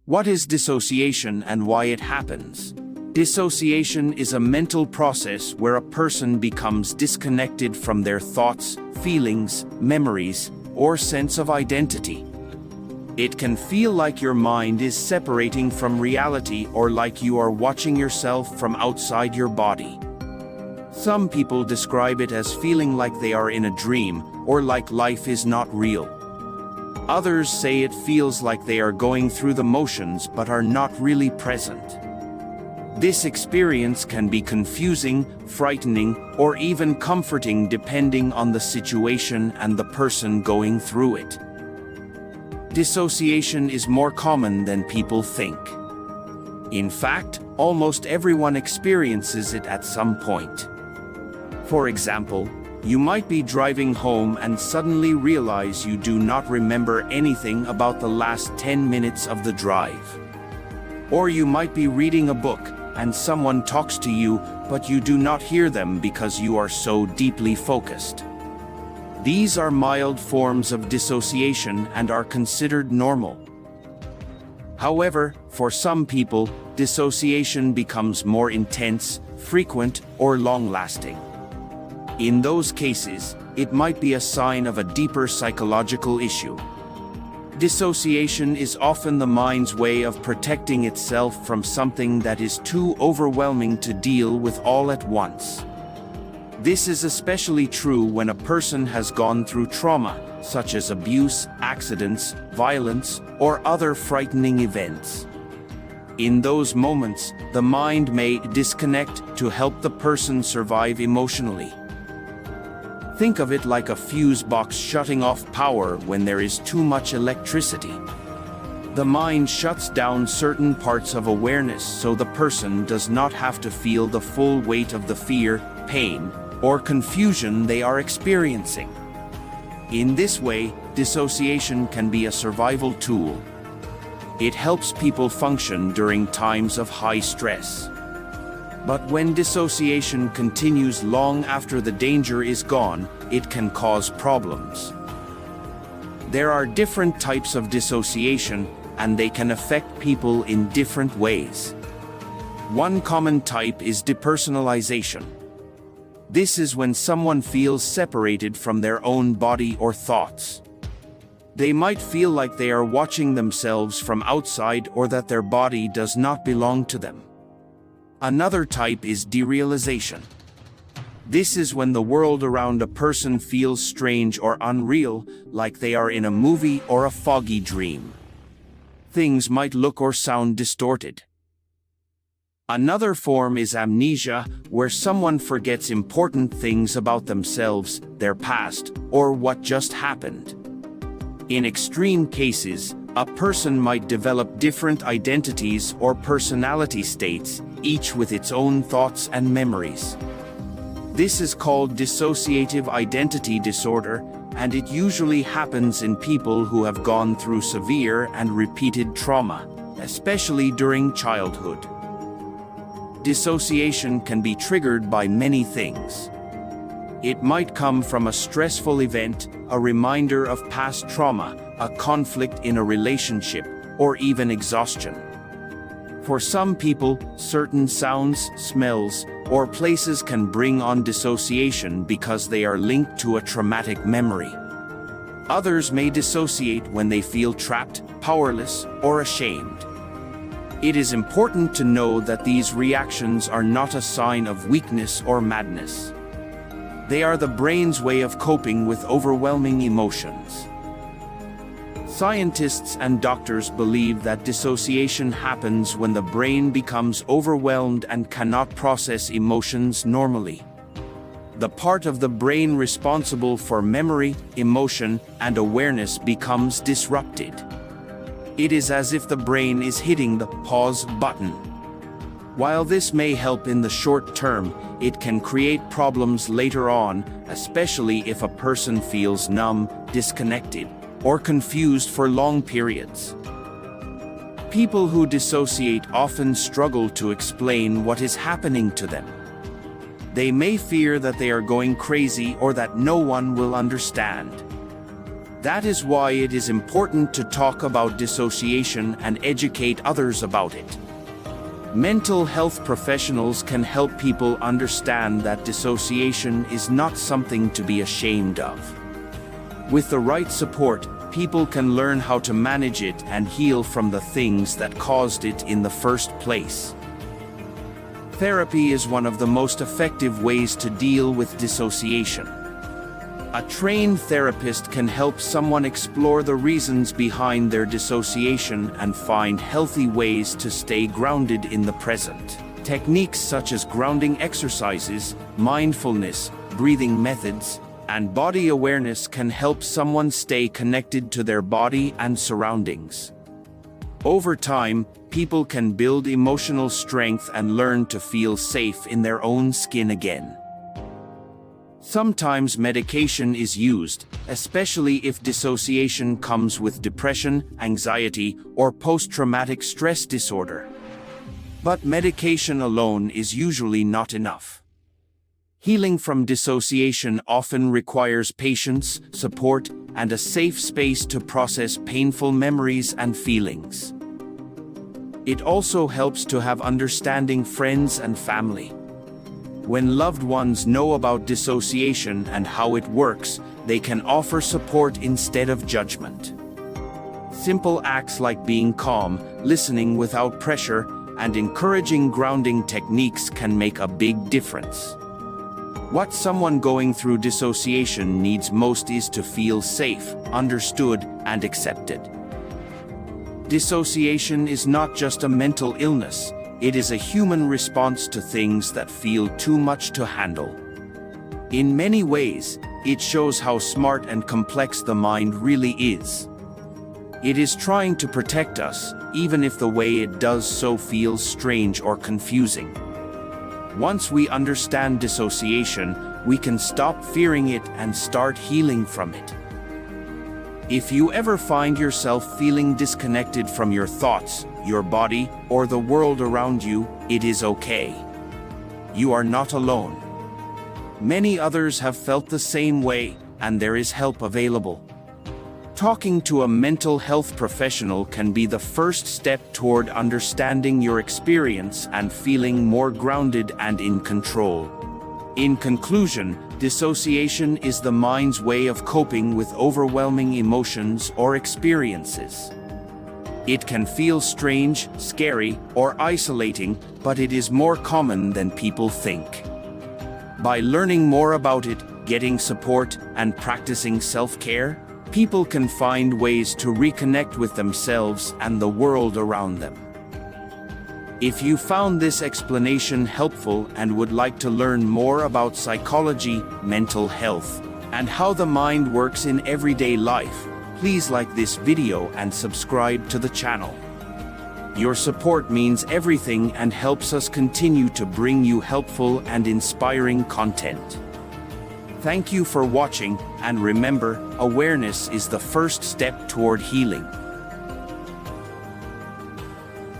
What is dissociation and why it happens? Dissociation is a mental process where a person becomes disconnected from their thoughts, feelings, memories, or sense of identity. It can feel like your mind is separating from reality or like you are watching yourself from outside your body. Some people describe it as feeling like they are in a dream or like life is not real. Others say it feels like they are going through the motions but are not really present. This experience can be confusing, frightening, or even comforting depending on the situation and the person going through it. Dissociation is more common than people think. In fact, almost everyone experiences it at some point. For example, you might be driving home and suddenly realize you do not remember anything about the last 10 minutes of the drive. Or you might be reading a book and someone talks to you, but you do not hear them because you are so deeply focused. These are mild forms of dissociation and are considered normal. However, for some people, dissociation becomes more intense, frequent, or long-lasting. In those cases, it might be a sign of a deeper psychological issue. Dissociation is often the mind's way of protecting itself from something that is too overwhelming to deal with all at once. This is especially true when a person has gone through trauma, such as abuse, accidents, violence, or other frightening events. In those moments, the mind may disconnect to help the person survive emotionally. Think of it like a fuse box shutting off power when there is too much electricity. The mind shuts down certain parts of awareness so the person does not have to feel the full weight of the fear, pain, or confusion they are experiencing. In this way, dissociation can be a survival tool. It helps people function during times of high stress. But when dissociation continues long after the danger is gone, it can cause problems. There are different types of dissociation, and they can affect people in different ways. One common type is depersonalization. This is when someone feels separated from their own body or thoughts. They might feel like they are watching themselves from outside or that their body does not belong to them. Another type is derealization. This is when the world around a person feels strange or unreal, like they are in a movie or a foggy dream. Things might look or sound distorted. Another form is amnesia, where someone forgets important things about themselves, their past, or what just happened. In extreme cases, a person might develop different identities or personality states, each with its own thoughts and memories. This is called dissociative identity disorder, and it usually happens in people who have gone through severe and repeated trauma, especially during childhood. Dissociation can be triggered by many things. It might come from a stressful event, a reminder of past trauma, a conflict in a relationship, or even exhaustion. For some people, certain sounds, smells, or places can bring on dissociation because they are linked to a traumatic memory. Others may dissociate when they feel trapped, powerless, or ashamed. It is important to know that these reactions are not a sign of weakness or madness. They are the brain's way of coping with overwhelming emotions. Scientists and doctors believe that dissociation happens when the brain becomes overwhelmed and cannot process emotions normally. The part of the brain responsible for memory, emotion, and awareness becomes disrupted. It is as if the brain is hitting the pause button. While this may help in the short term, it can create problems later on, especially if a person feels numb, disconnected, or confused for long periods. People who dissociate often struggle to explain what is happening to them. They may fear that they are going crazy or that no one will understand. That is why it is important to talk about dissociation and educate others about it. Mental health professionals can help people understand that dissociation is not something to be ashamed of. With the right support, people can learn how to manage it and heal from the things that caused it in the first place. Therapy is one of the most effective ways to deal with dissociation. A trained therapist can help someone explore the reasons behind their dissociation and find healthy ways to stay grounded in the present. Techniques such as grounding exercises, mindfulness, breathing methods, and body awareness can help someone stay connected to their body and surroundings. Over time, people can build emotional strength and learn to feel safe in their own skin again. Sometimes medication is used, especially if dissociation comes with depression, anxiety, or post-traumatic stress disorder. But medication alone is usually not enough. Healing from dissociation often requires patience, support, and a safe space to process painful memories and feelings. It also helps to have understanding friends and family. When loved ones know about dissociation and how it works, they can offer support instead of judgment. Simple acts like being calm, listening without pressure, and encouraging grounding techniques can make a big difference. What someone going through dissociation needs most is to feel safe, understood, and accepted. Dissociation is not just a mental illness. It is a human response to things that feel too much to handle. In many ways, it shows how smart and complex the mind really is. It is trying to protect us, even if the way it does so feels strange or confusing. Once we understand dissociation, we can stop fearing it and start healing from it. If you ever find yourself feeling disconnected from your thoughts, your body, or the world around you, it is okay. You are not alone. Many others have felt the same way, and there is help available. Talking to a mental health professional can be the first step toward understanding your experience and feeling more grounded and in control. In conclusion, dissociation is the mind's way of coping with overwhelming emotions or experiences. It can feel strange, scary, or isolating, but it is more common than people think. By learning more about it, getting support, and practicing self-care, people can find ways to reconnect with themselves and the world around them. If you found this explanation helpful and would like to learn more about psychology, mental health, and how the mind works in everyday life, please like this video and subscribe to the channel. Your support means everything and helps us continue to bring you helpful and inspiring content. Thank you for watching, and remember, awareness is the first step toward healing.